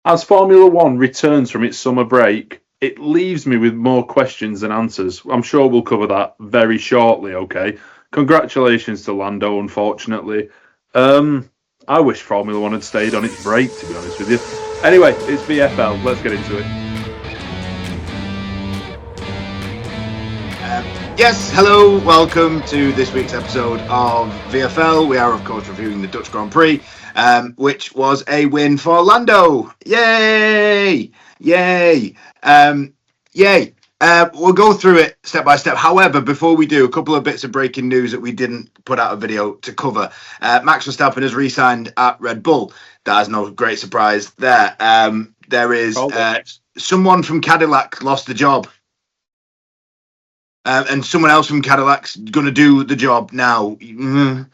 As Formula One returns from its summer break, it leaves me with more questions than answers. I'm sure we'll cover that very shortly, okay? Congratulations to Lando, unfortunately. I wish Formula One had stayed on its break, to be honest with you. Anyway, it's VFL. Let's get into it. Yes, hello, welcome to this week's episode of VFL. We are, of course, reviewing the Dutch Grand Prix, which was a win for Lando. Yay! Yay! Yay! We'll go through it step by step. However, before we do, a couple of bits of breaking news that we didn't put out a video to cover. Max Verstappen has re-signed at Red Bull. That is no great surprise there. There is someone from Cadillac lost the job. And someone else from Cadillac's going to do the job now. Albon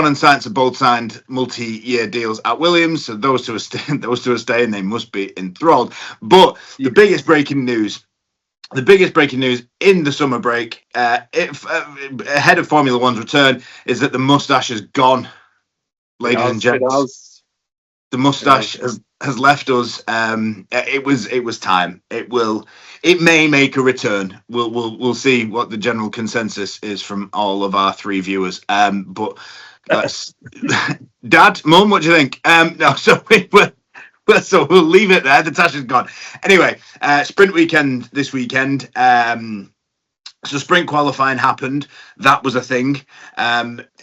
and Sainz have both signed multi-year deals at Williams, so those two are staying. They must be enthralled. But the biggest breaking news in the summer break, ahead of Formula One's return, is that the mustache is gone, ladies and gents. The mustache has left us. It was time. It may make a return. We'll see what the general consensus is from all of our three viewers. But that's Dad, Mum, what do you think? So we'll leave it there. The tash is gone. Anyway, sprint weekend this weekend. So sprint qualifying happened. That was a thing.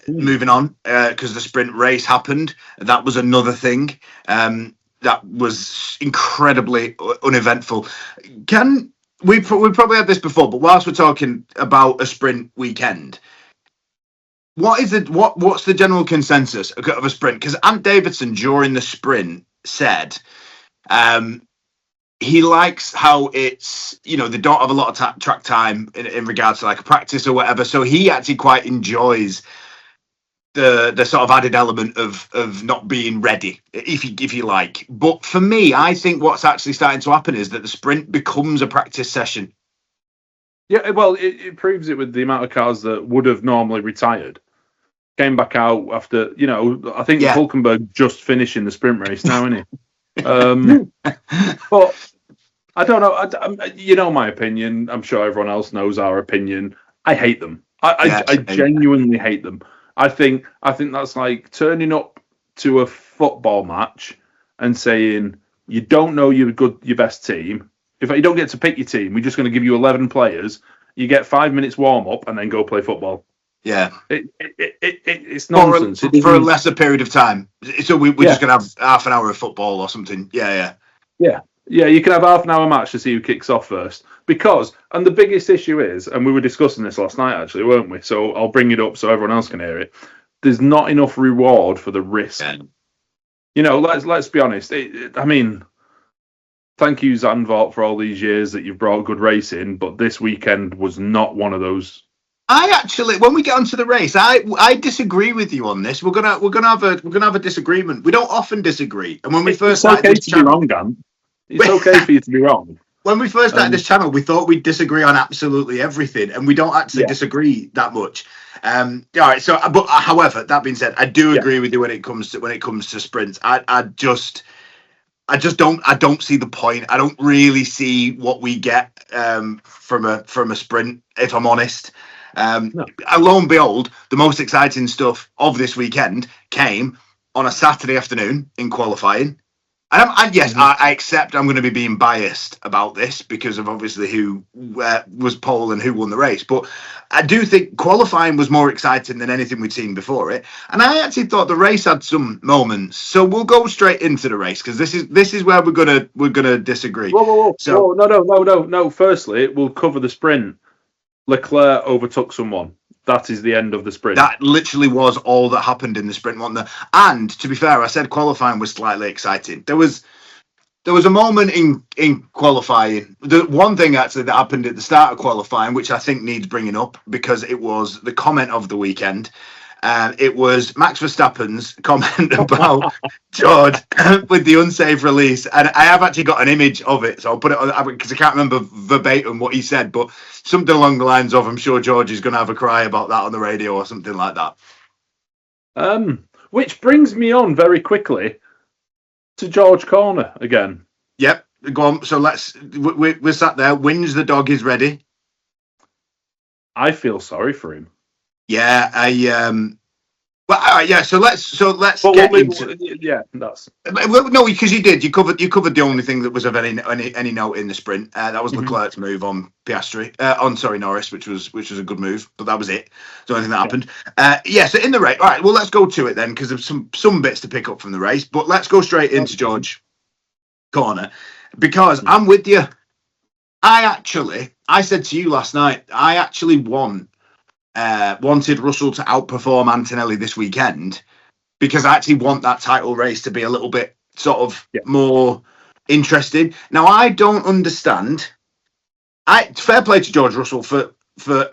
Moving on, because the sprint race happened. That was another thing. That was incredibly uneventful. We probably had this before, but whilst we're talking about a sprint weekend, what's the general consensus of a sprint? Because Ant Davidson during the sprint said he likes how it's, they don't have a lot of track time in regards to like a practice or whatever, so he actually quite enjoys the sort of added element of not being ready, if you like. But for me, I think what's actually starting to happen is that the sprint becomes a practice session. Yeah, well, it proves it with the amount of cars that would have normally retired. Came back out after, I think Hulkenberg just finishing the sprint race now, isn't he? But I don't know. My opinion. I'm sure everyone else knows our opinion. I hate them. I genuinely hate them. I think that's like turning up to a football match and saying you don't know your best team. In fact, you don't get to pick your team. We're just going to give you 11 players. You get 5 minutes warm up and then go play football. Yeah, it's nonsense for a lesser period of time. So we're just going to have half an hour of football or something. Yeah. You can have half an hour match to see who kicks off first. And the biggest issue is, and we were discussing this last night actually, weren't we? So I'll bring it up so everyone else can hear it. There's not enough reward for the risk. Yeah. Let's be honest. Thank you, Zandvoort, for all these years that you've brought good racing, but this weekend was not one of those. When we get onto the race, I disagree with you on this. We're gonna have a disagreement. We don't often disagree, and when we first started this channel, be wrong, Dan. It's okay for you to be wrong. When we first started this channel, we thought we'd disagree on absolutely everything, and we don't actually disagree that much. All right. So, but however, that being said, I do agree with you when it comes to sprints. I just don't see the point. I don't really see what we get from a sprint, if I'm honest. Lo and behold, the most exciting stuff of this weekend came on a Saturday afternoon in qualifying. And yes, I accept I'm going to be being biased about this because of obviously who was pole and who won the race. But I do think qualifying was more exciting than anything we'd seen before it. And I actually thought the race had some moments. So we'll go straight into the race because this is where we're gonna disagree. Whoa. So no. Firstly, we'll cover the sprint. Leclerc overtook someone. That is the end of the sprint. That literally was all that happened in the sprint, wasn't there? And to be fair, I said qualifying was slightly exciting. There was a moment in qualifying. The one thing actually that happened at the start of qualifying, which I think needs bringing up because it was the comment of the weekend. It was Max Verstappen's comment about George with the unsafe release. And I have actually got an image of it. So I'll put it on because I can't remember verbatim what he said, but something along the lines of, I'm sure George is going to have a cry about that on the radio or something like that. Which brings me on very quickly to George corner again. Yep, go on. So we're sat there. Whinge the dog is ready. I feel sorry for him. Yeah, Well, all right, yeah. So let's get into. Yeah, that's. Well, no, because you did. You covered the only thing that was of any note in the sprint. That was Leclerc's move on Piastri. Norris, which was a good move, but that was it. The only thing that happened. Yeah. So in the race, all right. Well, let's go to it then, because there's some bits to pick up from the race. But let's go straight into George corner, because I'm with you. I said to you last night, I actually wanted Russell to outperform Antonelli this weekend, because I actually want that title race to be a little bit sort of more interesting. Now, I don't understand. Fair play to George Russell for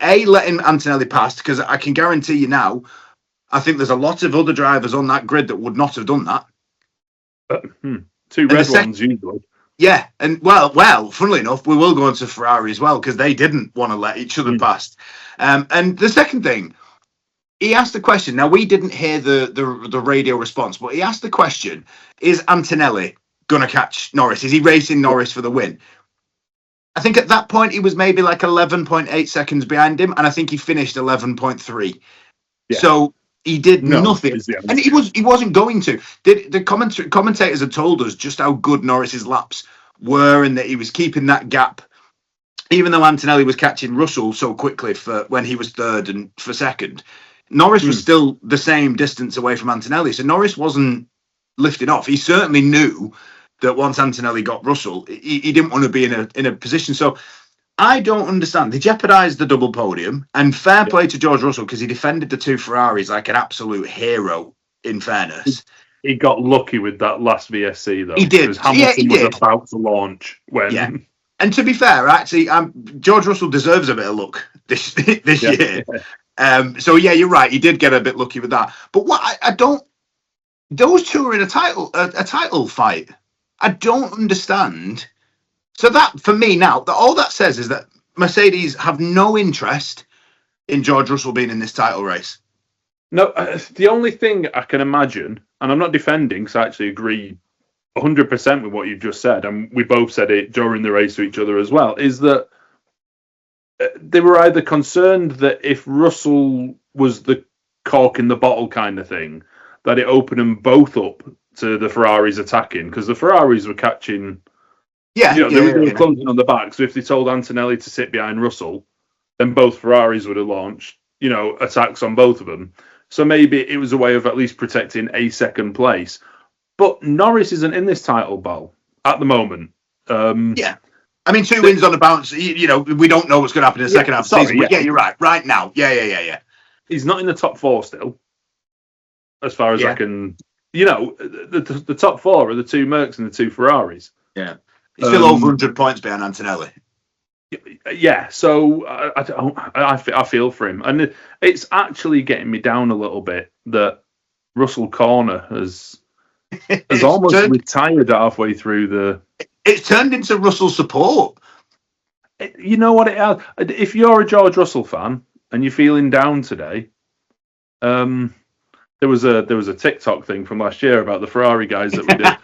letting Antonelli pass, because I can guarantee you now, I think there's a lot of other drivers on that grid that would not have done that. Two red ones usually. Yeah, and well, funnily enough, we will go into Ferrari as well, because they didn't want to let each other pass. And the second thing, he asked the question. Now, we didn't hear the radio response, but he asked the question: is Antonelli going to catch Norris? Is he racing Norris for the win? I think at that point he was maybe like 11.8 seconds behind him, and I think he finished 11.3. Yeah. So he did nothing, and he wasn't going to. The commentators had told us just how good Norris's laps were, and that he was keeping that gap, even though Antonelli was catching Russell so quickly for when he was third and for second. Norris was still the same distance away from Antonelli, so Norris wasn't lifting off. He certainly knew that once Antonelli got Russell, he didn't want to be in a position. So I don't understand. They jeopardised the double podium, and fair play to George Russell, because he defended the two Ferraris like an absolute hero, in fairness. He got lucky with that last VSC, though. He did. Hamilton was about to launch when... Yeah. And to be fair, actually, George Russell deserves a bit of luck this year. So, yeah, you're right. He did get a bit lucky with that. But what I don't... Those two are in a title fight. I don't understand... So that, for me now, all that says is that Mercedes have no interest in George Russell being in this title race. No, the only thing I can imagine, and I'm not defending, because I actually agree 100% with what you've just said, and we both said it during the race to each other as well, is that they were either concerned that if Russell was the cork in the bottle kind of thing, that it opened them both up to the Ferraris attacking, because the Ferraris were catching... they were closing on the back. So if they told Antonelli to sit behind Russell, then both Ferraris would have launched, attacks on both of them. So maybe it was a way of at least protecting a second place. But Norris isn't in this title battle at the moment. I mean, 2 wins on the bounce. We don't know what's going to happen in the second half of the season. Yeah, you're right. Right now. Yeah. He's not in the top 4 still, as far as I can... the top 4 are the 2 Mercs and the 2 Ferraris. Yeah. He's still over 100 points behind Antonelli. Yeah, so I feel for him. And it's actually getting me down a little bit that Russell Corner has almost retired halfway through the... It's turned into Russell support. You know what it has? If you're a George Russell fan and you're feeling down today, there was a TikTok thing from last year about the Ferrari guys that we did.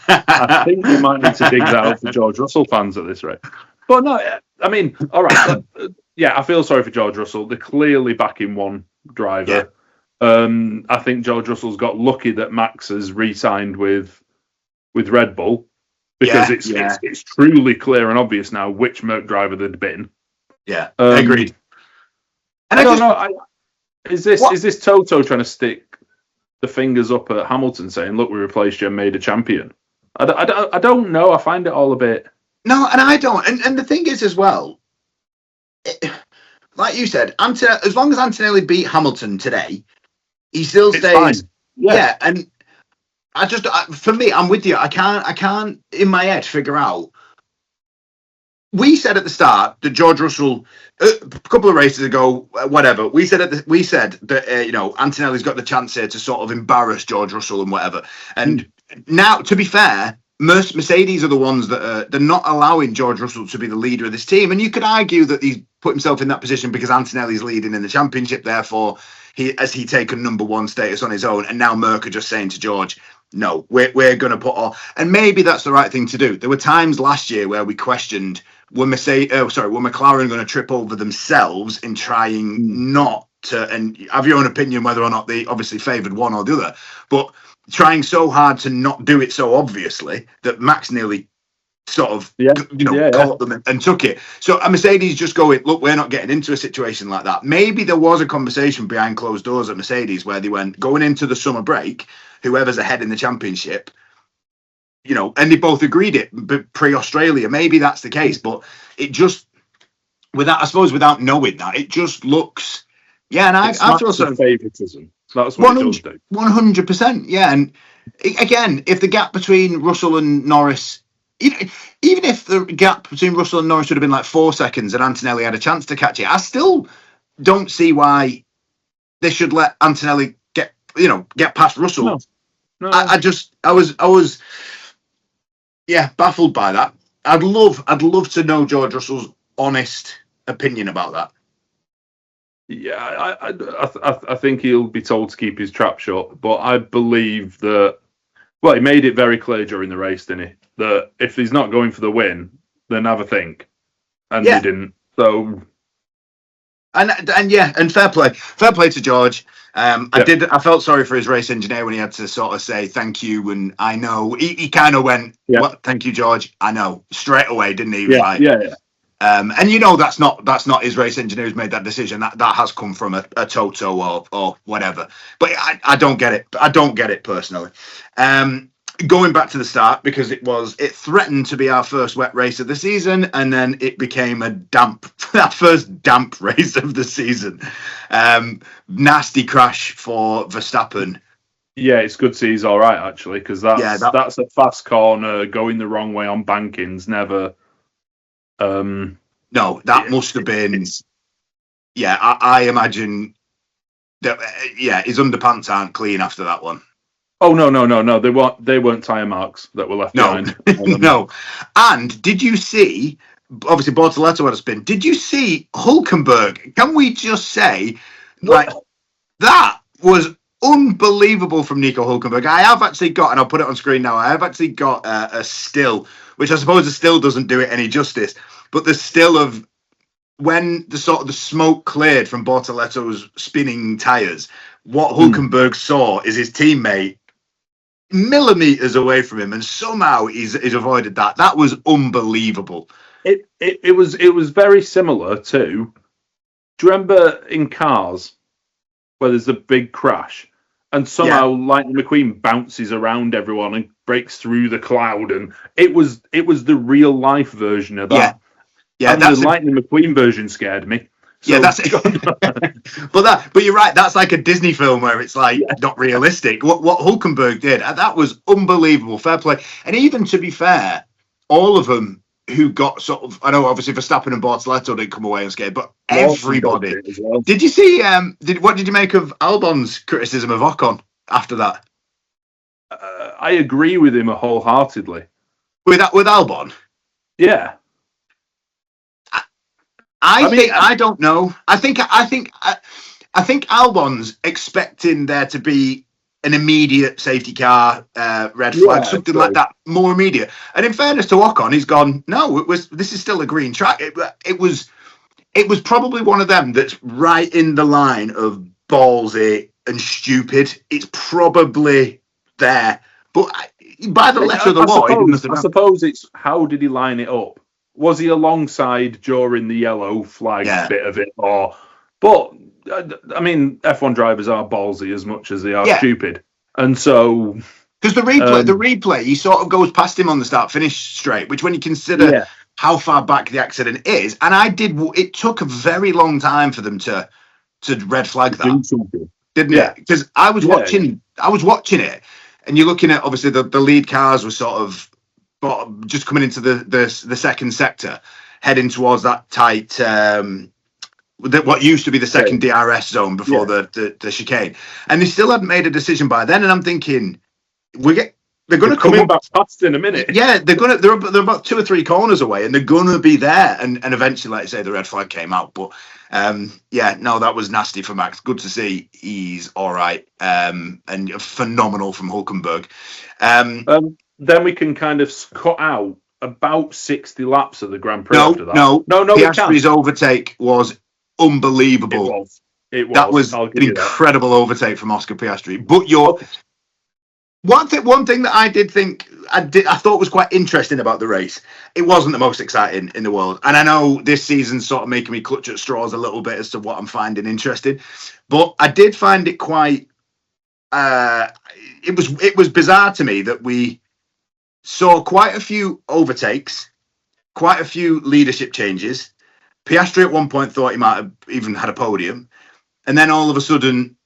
I think we might need to dig that out for George Russell fans at this rate. But no, I mean, all right. I feel sorry for George Russell. They're clearly backing one driver. Yeah. I think George Russell's got lucky that Max has re-signed with Red Bull, because it's truly clear and obvious now which Merc driver they'd been. Yeah, agreed. And I don't know. Is this Toto trying to stick the fingers up at Hamilton saying, look, we replaced you and made a champion? I don't know. I find it all a bit... No, and I don't. And the thing is as well, like you said, as long as Antonelli beat Hamilton today, he still stays... Fine. Yeah, and for me, I'm with you. I can't in my head figure out... We said at the start that George Russell, a couple of races ago, whatever, we said that Antonelli's got the chance here to sort of embarrass George Russell and whatever. And now, to be fair, Mercedes are the ones that they're not allowing George Russell to be the leader of this team. And you could argue that he's put himself in that position because Antonelli's leading in the championship. Therefore, he taken number 1 status on his own. And now Merc are just saying to George, no, we're going to put all, and maybe that's the right thing to do. There were times last year where we questioned, were McLaren going to trip over themselves in trying not to, and have your own opinion whether or not they obviously favoured one or the other, but trying so hard to not do it so obviously that Max nearly sort of caught them and took it. So a Mercedes just going, look, we're not getting into a situation like that. Maybe there was a conversation behind closed doors at Mercedes where they went, going into the summer break, whoever's ahead in the championship, and they both agreed it pre-Australia. Maybe that's the case, but it just, without knowing that, it just looks, and I feel some favoritism. That's what it does do. 100%, yeah. And again, if the gap between Russell and Norris, even if the gap between Russell and Norris would have been like 4 seconds and Antonelli had a chance to catch it, I still don't see why they should let Antonelli get past Russell. No. I was baffled by that. I'd love to know George Russell's honest opinion about that. Yeah, I think he'll be told to keep his trap shut, but I believe that. Well, he made it very clear during the race, didn't he? That if he's not going for the win, then have a think, and he didn't. So, and fair play to George. I felt sorry for his race engineer when he had to sort of say thank you, and I know he kind of went, "What? Thank you, George." I know straight away, didn't he? Yeah. And that's not his race engineer who's made that decision. That has come from a Toto or whatever. But I don't get it. I don't get it personally. Going back to the start, because it threatened to be our first wet race of the season, and then it became our first damp race of the season. Nasty crash for Verstappen. Yeah, it's good to see he's all right actually, because that's a fast corner going the wrong way on bankings. Never. No, that must have been. Yeah, I imagine that. His underpants aren't clean after that one. Oh no! They weren't tyre marks that were left behind. No. And did you see? Obviously, Bortoleto had a spin. Did you see Hülkenberg? Can we just say, that was unbelievable from Nico Hülkenberg. I have actually got, and I'll put it on screen now. I have actually got a still, which I suppose the still doesn't do it any justice, but the still of when the smoke cleared from Bortoleto's spinning tyres. What Hülkenberg saw is his teammate millimeters away from him, and somehow he's avoided that. That was unbelievable. It was very similar to. Do you remember in Cars where there's a big crash and somehow Lightning McQueen bounces around everyone and breaks through the cloud, and it was the real life version of that. Yeah, and the Lightning McQueen version scared me. So, that's it. but you're right. That's like a Disney film where it's like not realistic. What Hülkenberg did, that was unbelievable. Fair play. And even to be fair, all of them who got sort of, I know obviously Verstappen and Bortoleto didn't come away unscathed, but everybody. Well. Did you see? What did you make of Albon's criticism of Ocon after that? I agree with him wholeheartedly. With Albon. Yeah. I don't know. I think Albon's expecting there to be an immediate safety car, red flag, something like that, more immediate. And in fairness to Ocon, he's gone, no, this is still a green track. It was probably one of them that's right in the line of ballsy and stupid. It's probably there, but by the letter of the law, I suppose it's how did he line it up? Was he alongside during the yellow flag bit of it? But I mean, F1 drivers are ballsy as much as they are stupid. And so... Because the replay, he sort of goes past him on the start-finish straight, which when you consider how far back the accident is, and it took a very long time for them to red flag that, didn't it? Because I was watching it, and you're looking at, obviously, the lead cars were sort of just coming into the second sector, heading towards that tight, what used to be the second DRS zone before the chicane, and they still hadn't made a decision by then. And I'm thinking, they're going to come up back fast in a minute. Yeah, they're about 2 or 3 corners away, and they're going to be there. And eventually, like I say, the red flag came out. But that was nasty for Max. Good to see he's all right, and phenomenal from Hulkenberg. Then we can kind of cut out about 60 laps of the Grand Prix after that. No. Piastri's overtake was unbelievable. It was. That was an incredible overtake from Oscar Piastri. But one thing that I did think I thought was quite interesting about the race. It wasn't the most exciting in the world, and I know this season's sort of making me clutch at straws a little bit as to what I'm finding interesting. But I did find it quite. It was bizarre to me that we saw quite a few overtakes, quite a few leadership changes. Piastri at one point thought he might have even had a podium, and then all of a sudden,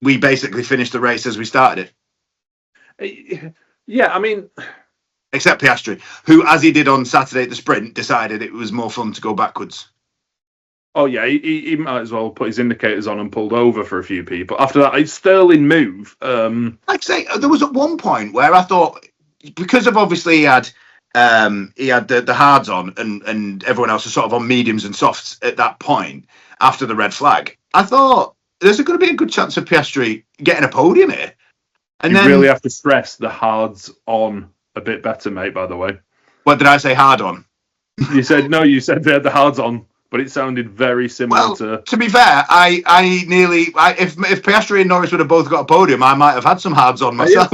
we basically finished the race as we started it. Yeah, I mean... Except Piastri, who, as he did on Saturday at the sprint, decided it was more fun to go backwards. Oh, yeah, he might as well put his indicators on and pulled over for a few people. After that, a sterling move. Like I say, there was at one point where I thought, because of obviously he had the hards on and everyone else was sort of on mediums and softs at that point, after the red flag, I thought, there's going to be a good chance of Piastri getting a podium here. And you really have to stress the hards on a bit better, mate, by the way. What did I say, hard on? You said they had the hards on, but it sounded very similar to be fair, if Piastri and Norris would have both got a podium, I might have had some hards on myself.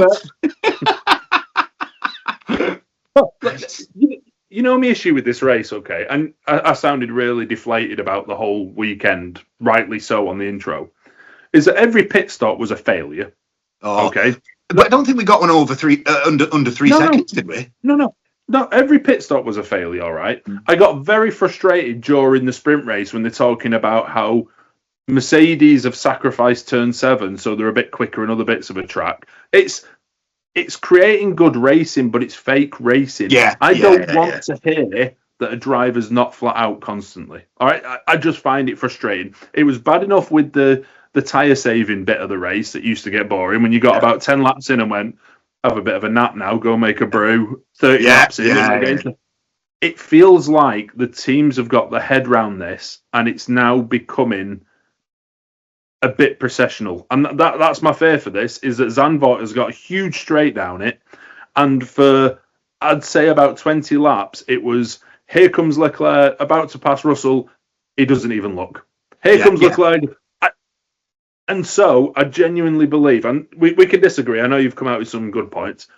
You know my issue with this race, okay? And I sounded really deflated about the whole weekend, rightly so on the intro, is that every pit stop was a failure. Oh, okay. But I don't think we got one over under 3 seconds, did we? No. Every pit stop was a failure, all right? I got very frustrated during the sprint race when they're talking about how Mercedes have sacrificed turn 7, so they're a bit quicker in other bits of a track. It's creating good racing, but it's fake racing. I don't want to hear that a driver's not flat out constantly. All right, I just find it frustrating. It was bad enough with the tyre saving bit of the race that used to get boring when you got about 10 laps in and went, have a bit of a nap now, go make a brew, 30 laps in. It feels like the teams have got their head round this and it's now becoming a bit processional. And that's my fear for this, is that Zandvoort has got a huge straight down it. And for, I'd say, about 20 laps, it was, here comes Leclerc, about to pass Russell, he doesn't even look. Here comes Leclerc. And so I genuinely believe, and we can disagree, I know you've come out with some good points,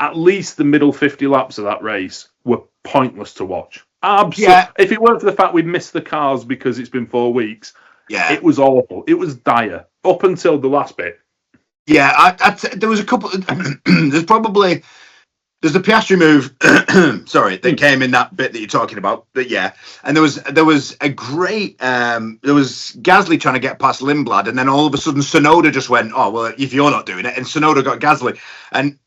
at least the middle 50 laps of that race were pointless to watch. Absolutely. If it weren't for the fact we missed the cars because it's been 4 weeks, it was awful. It was dire up until the last bit. There was a couple. There's the Piastri move. Sorry, that came in that bit that you're talking about. But and there was a great. There was Gasly trying to get past Lindblad, and then all of a sudden Tsunoda just went, "Oh well, if you're not doing it," and Tsunoda got Gasly. And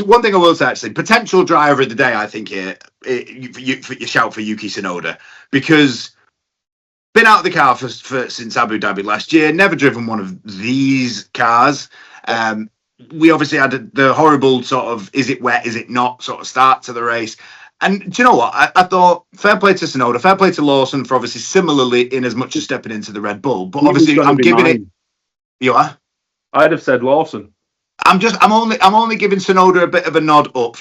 one thing I will say, actually, potential driver of the day, I think here, you shout for Yuki Tsunoda, because been out of the car since Abu Dhabi last year, never driven one of these cars. We obviously had the horrible sort of, is it wet, is it not, sort of start to the race. And do you know what? I thought, fair play to Tsunoda, fair play to Lawson for obviously similarly in as much as stepping into the Red Bull. But obviously I'm giving it... You are? I'd have said Lawson. I'm only giving Tsunoda a bit of a nod up.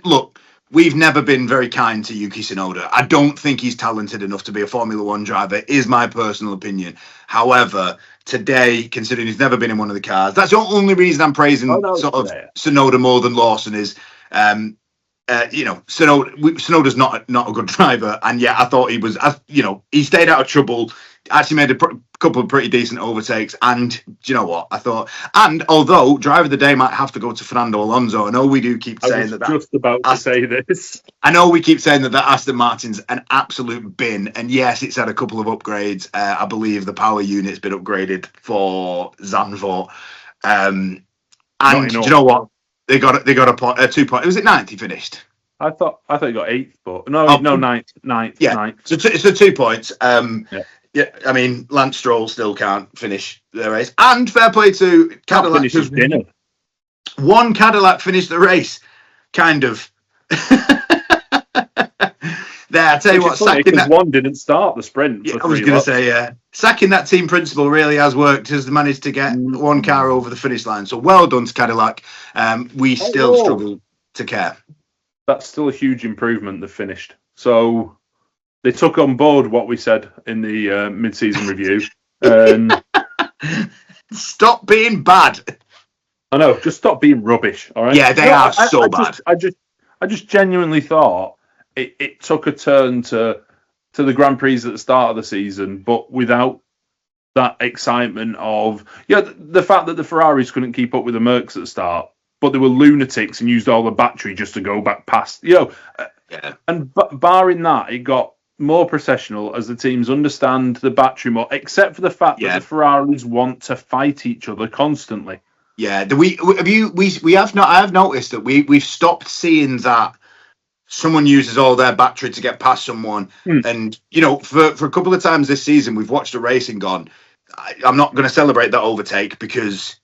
Look, we've never been very kind to Yuki Tsunoda. I don't think he's talented enough to be a Formula One driver, is my personal opinion. However, today, considering he's never been in one of the cars, that's the only reason I'm praising Tsunoda more than Lawson is, Tsunoda's not a good driver, and I thought he was, he stayed out of trouble, actually made a couple of pretty decent overtakes, and do you know what? I thought, and although driver of the day might have to go to Fernando Alonso, I know we do keep saying that. Just about to say this. I know we keep saying that Aston Martin's an absolute bin, and yes, it's had a couple of upgrades. I believe the power unit's been upgraded for Zandvoort, and do you know what? They got a 2 point. Was it 9th he finished? I thought he got 8th, but no, ninth. Yeah, ninth. So it's 2 points. Yeah, I mean, Lance Stroll still can't finish the race. And fair play to Cadillac. One Cadillac finished the race, kind of. There, I tell you what, sacking that one didn't start the sprint. Yeah, I was going to say, sacking that team principal really has worked. Has managed to get one car over the finish line. So well done to Cadillac. We still struggle to care. That's still a huge improvement. They've finished. So they took on board what we said in the mid-season review. Stop being bad. I know. Just stop being rubbish. All right. Yeah, they are so bad. I just genuinely thought it took a turn to the Grand Prix at the start of the season, but without that excitement of the fact that the Ferraris couldn't keep up with the Mercs at the start, but they were lunatics and used all the battery just to go back past. And barring that, it got more processional as the teams understand the battery more, except for the fact that the Ferraris want to fight each other constantly. Yeah, I have noticed that we've stopped seeing that someone uses all their battery to get past someone. And, for a couple of times this season, we've watched a race and gone, I'm not going to celebrate that overtake because,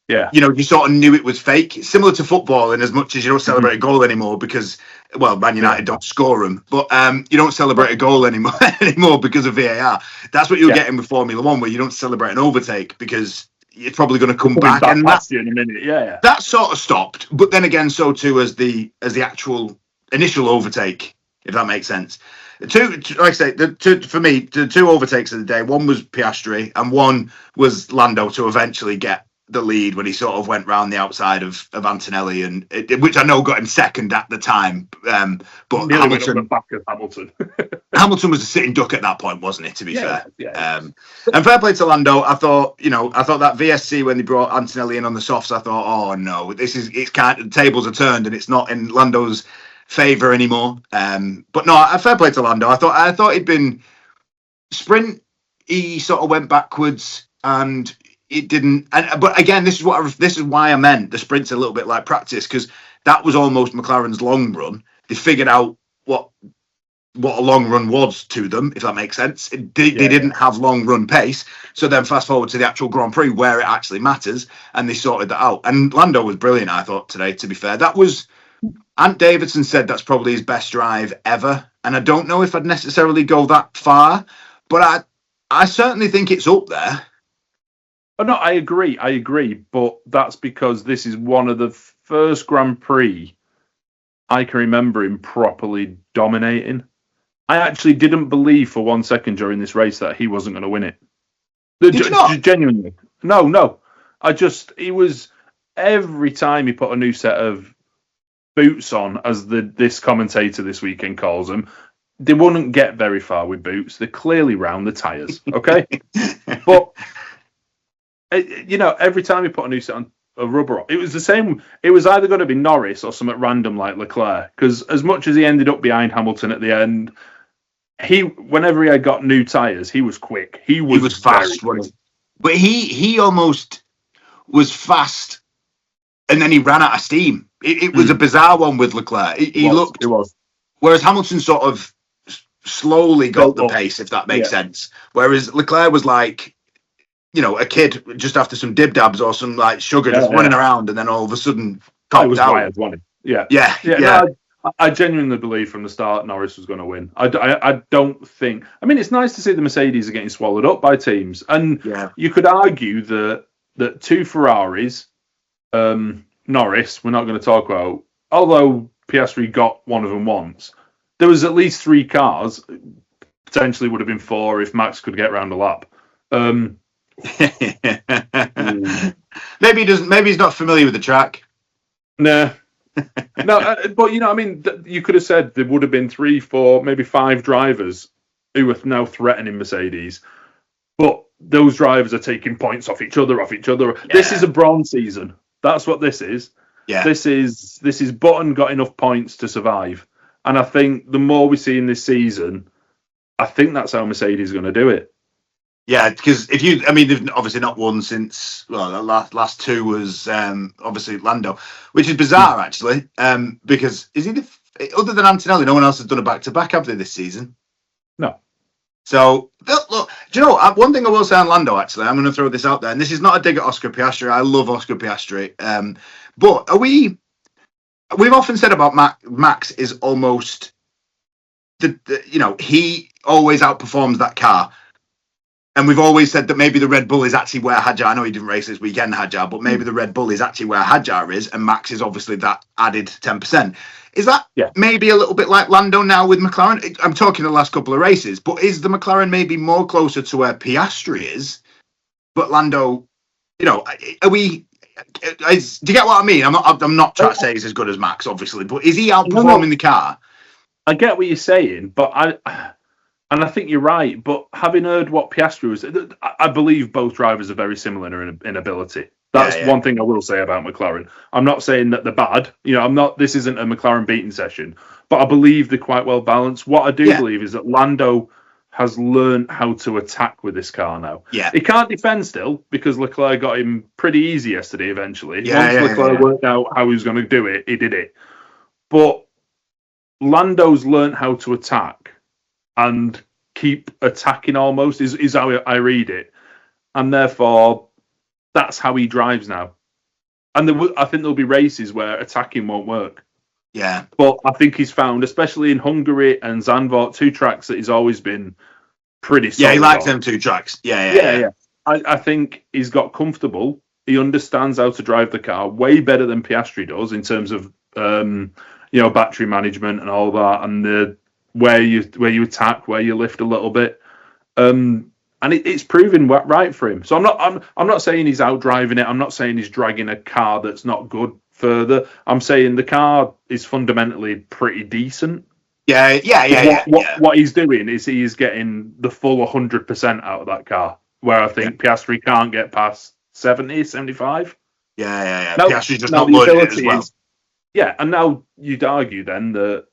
you sort of knew it was fake. It's similar to football in as much as you don't celebrate a goal anymore because, Man United don't score them, but you don't celebrate a goal anymore because of VAR. That's what you're getting with Formula One, where you don't celebrate an overtake because it's probably going to come back. And that's in a minute. That sort of stopped. But then again, so too as the actual initial overtake, if that makes sense. Like I say, for me, the two overtakes of the day, one was Piastri and one was Lando to eventually get the lead when he sort of went round the outside of Antonelli, and which I know got him second at the time. But Hamilton, on the back of Hamilton. Hamilton was a sitting duck at that point, wasn't it? To be fair, and fair play to Lando. I thought that VSC when they brought Antonelli in on the softs, I thought, oh no, it's kind of, the tables are turned and it's not in Lando's favour anymore. But no, fair play to Lando. I thought he'd been sprint. He sort of went backwards and it didn't. But again, this is why I meant the sprint's a little bit like practice, because that was almost McLaren's long run. They figured out what a long run was to them, if that makes sense. They didn't have long run pace. So then fast forward to the actual Grand Prix where it actually matters, and they sorted that out. And Lando was brilliant, I thought, today, to be fair. That was, Ant Davidson said that's probably his best drive ever. And I don't know if I'd necessarily go that far, but I certainly think it's up there. Oh, no, I agree. But that's because this is one of the first Grand Prix I can remember him properly dominating. I actually didn't believe for 1 second during this race that he wasn't going to win it. Did you not? Genuinely. No. He was, every time he put a new set of boots on, as this commentator this weekend calls them, they wouldn't get very far with boots. They're clearly round the tyres, okay? But, every time he put a new set on, a rubber on, it was the same. It was either going to be Norris or something random like Leclerc, because as much as he ended up behind Hamilton at the end, whenever he had got new tyres, he was quick. He was fast. But he almost was fast, and then he ran out of steam. It was a bizarre one with Leclerc. It was. Whereas Hamilton sort of slowly got the pace, if that makes sense. Whereas Leclerc was like, a kid just after some dib-dabs or some like sugar just running around, and then all of a sudden copped out. Wired, wasn't it? Yeah. No, I genuinely believe from the start Norris was going to win. I don't think. I mean, it's nice to see the Mercedes are getting swallowed up by teams, and you could argue that two Ferraris, Norris, we're not going to talk about. Although Piastri got one of them once, there was at least 3 cars. Potentially would have been 4 if Max could get round a lap. Maybe he doesn't. Maybe he's not familiar with the track. Nah. No, but you could have said there would have been 3, 4, maybe 5 drivers who are now threatening Mercedes, but those drivers are taking points off each other. Yeah. This is a bronze season. That's what this is. Yeah. This is Button got enough points to survive, and I think the more we see in this season, I think that's how Mercedes is going to do it. Yeah, because they've obviously not won since, the last 2 was obviously Lando, which is bizarre actually, because is he other than Antonelli, no one else has done a back-to-back, have they, this season? No. So, look, do you know what? One thing I will say on Lando, actually, I'm going to throw this out there, and this is not a dig at Oscar Piastri. I love Oscar Piastri, But we've often said about Max is almost he always outperforms that car. And we've always said that maybe the Red Bull is actually where Hadjar, I know he didn't race this weekend, Hadjar, but maybe the Red Bull is actually where Hadjar is, and Max is obviously that added 10%. Is that maybe a little bit like Lando now with McLaren? I'm talking the last couple of races, but is the McLaren maybe more closer to where Piastri is? But Lando, are we... do you get what I mean? I'm not trying to say he's as good as Max, obviously, but is he outperforming the car? I get what you're saying, but I think you're right. But having heard what Piastri was, I believe both drivers are very similar in ability. That's one thing I will say about McLaren. I'm not saying that they're bad. This isn't a McLaren beating session, but I believe they're quite well balanced. What I do believe is that Lando has learned how to attack with this car now. Yeah. He can't defend still because Leclerc got him pretty easy yesterday eventually. Once Leclerc worked out how he was going to do it, he did it. But Lando's learned how to attack and keep attacking almost is how I read it. And therefore, that's how he drives now. And I think there'll be races where attacking won't work. Yeah. But I think he's found, especially in Hungary and Zandvoort, two tracks that he's always been pretty solid. Yeah, he likes them two tracks. Yeah. I think he's got comfortable. He understands how to drive the car way better than Piastri does in terms of battery management and all that, and where you attack, where you lift a little bit. And it's proven right for him. So I'm not saying he's out driving it. I'm not saying he's dragging a car that's not good further. I'm saying the car is fundamentally pretty decent. Yeah. What he's doing is he's getting the full 100% out of that car, where I think Piastri can't get past 70, 75. Yeah. Now, Piastri's just not loaded it as well. And now you'd argue then that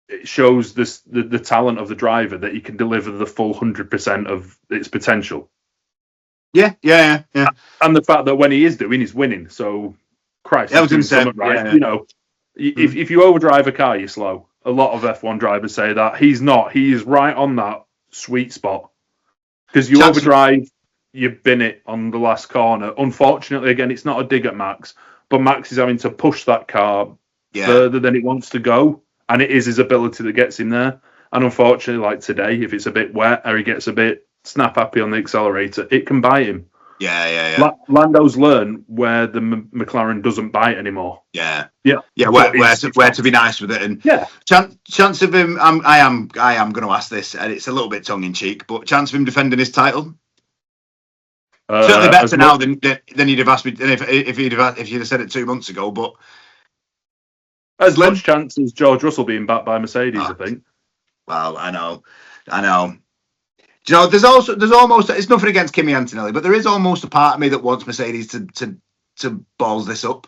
it shows the talent of the driver that he can deliver the full 100% of its potential. Yeah. And the fact that when he is doing, he's winning. So, Christ, I was going to say, right. If you overdrive a car, you're slow. A lot of F1 drivers say that. He's not. He is right on that sweet spot. Because you overdrive, you bin it on the last corner. Unfortunately, again, it's not a dig at Max, but Max is having to push that car further than it wants to go. And it is his ability that gets him there. And unfortunately, like today, if it's a bit wet or he gets a bit snap happy on the accelerator, it can bite him. Yeah. Lando's learned where the McLaren doesn't bite anymore. Yeah. Where to be nice with it, and chance of him. I am going to ask this, and it's a little bit tongue in cheek, but chance of him defending his title. Certainly better now than you'd have asked me if you'd have said it 2 months ago. But as much chance as George Russell being backed by Mercedes, I think. Well, I know. Do you know, there's almost, it's nothing against Kimi Antonelli, but there is almost a part of me that wants Mercedes to balls this up.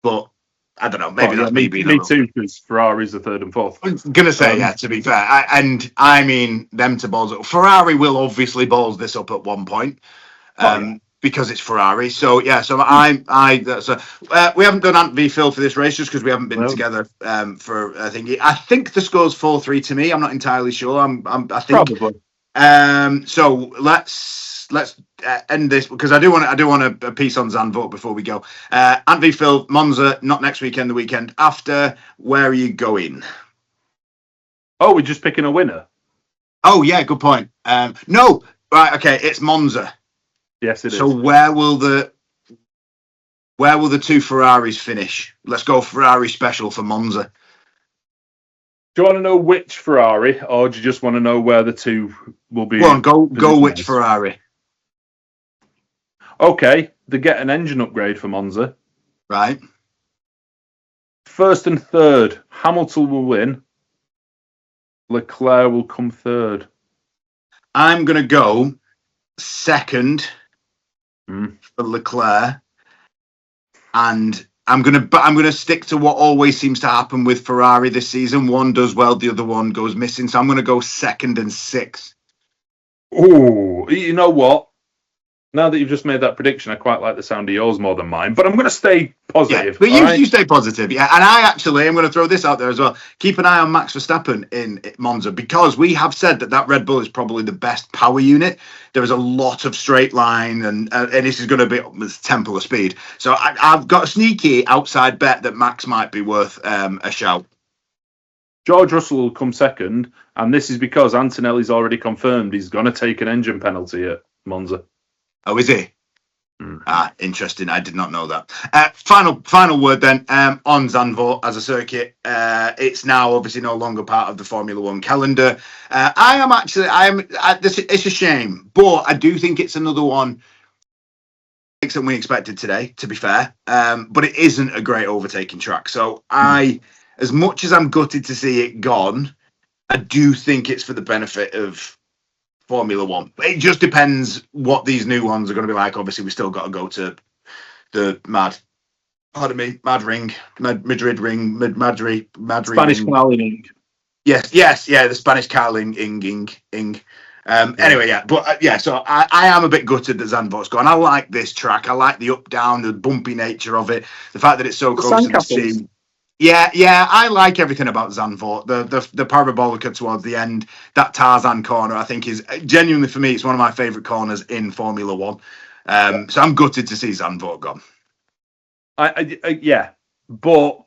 But I don't know, maybe that's me being... Me too, because Ferrari's the third and fourth. I'm going to say, to be fair. I mean them to balls it up. Ferrari will obviously balls this up at one point. Because it's Ferrari. So we haven't done Ant v Phil for this race just because we haven't been together for I think the score's 4-3 to me. I'm not entirely sure. I think probably. So let's end this because I do want a piece on Zandvoort before we go. Ant v Phil, Monza, not next weekend, the weekend after. Where are you going? Oh, we're just picking a winner. Oh yeah, good point. No, right, okay, it's Monza. Yes, it is. So where will the two Ferraris finish? Let's go Ferrari special for Monza. Do you want to know which Ferrari, or do you just want to know where the two will be? Go which Ferrari? Okay, they get an engine upgrade for Monza. Right. First and third, Hamilton will win. Leclerc will come third. I'm going to go second for Leclerc, and I'm gonna stick to what always seems to happen with Ferrari this season. One does well, the other one goes missing. So I'm gonna go second and sixth. Oh, you know what? Now that you've just made that prediction, I quite like the sound of yours more than mine. But I'm going to stay positive. Yeah, but you stay positive. Yeah, and I actually am going to throw this out there as well. Keep an eye on Max Verstappen in Monza, because we have said that Red Bull is probably the best power unit. There is a lot of straight line, and this is going to be the temple of speed. So I've got a sneaky outside bet that Max might be worth a shout. George Russell will come second, and this is because Antonelli's already confirmed he's going to take an engine penalty at Monza. Oh, is he? Interesting. I did not know that. Final word then on Zandvoort as a circuit. It's now obviously no longer part of the Formula One calendar. It's a shame, but I do think it's another one than we expected today, to be fair. But it isn't a great overtaking track. So as much as I'm gutted to see it gone, I do think it's for the benefit of Formula One. It just depends what these new ones are going to be like. Obviously, we still got to go to the Madrid ring, Spanish Carling. Yes, the Spanish Carling ing. Anyway, yeah, but so I am a bit gutted that Zandvoort's gone. I like this track. I like the up down, the bumpy nature of it, the fact that it's so close to the sea. Yeah, I like everything about Zandvoort. The parabolica towards the end, that Tarzan corner, I think is genuinely, for me, it's one of my favourite corners in Formula One. So I'm gutted to see Zandvoort gone. But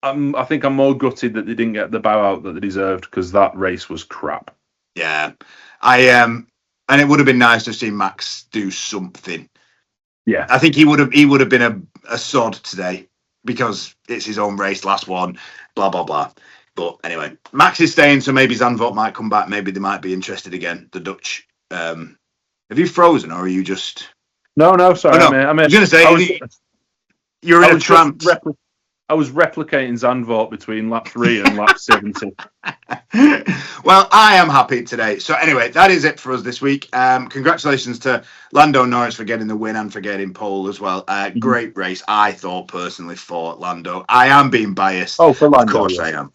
I think I'm more gutted that they didn't get the bow out that they deserved, because that race was crap. Yeah, and it would have been nice to see Max do something. Yeah, I think he would have been a sod today, because it's his own race, last one, blah, blah, blah. But anyway, Max is staying, so maybe Zandvoort might come back. Maybe they might be interested again, the Dutch. Have you frozen, or are you just... No, sorry. Oh, no. I was going to say, you're in a trance. I was replicating Zandvoort between lap 3 and lap 70. Well, I am happy today. So anyway, that is it for us this week. Congratulations to Lando Norris for getting the win and for getting pole as well. Great race, I thought, personally, for Lando. I am being biased. Oh, for Lando. Of course I am.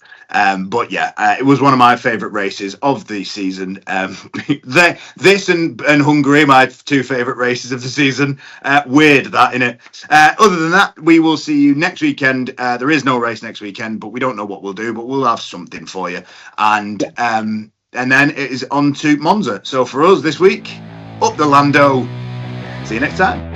But yeah, it was one of my favourite races of the season. This and Hungary, my two favourite races of the season. Weird that, innit? Other than that, we will see you next weekend. There is no race next weekend, but we don't know what we'll do, but we'll have something for you. And then it is on to Monza. So for us this week, up the Lando. See you next time.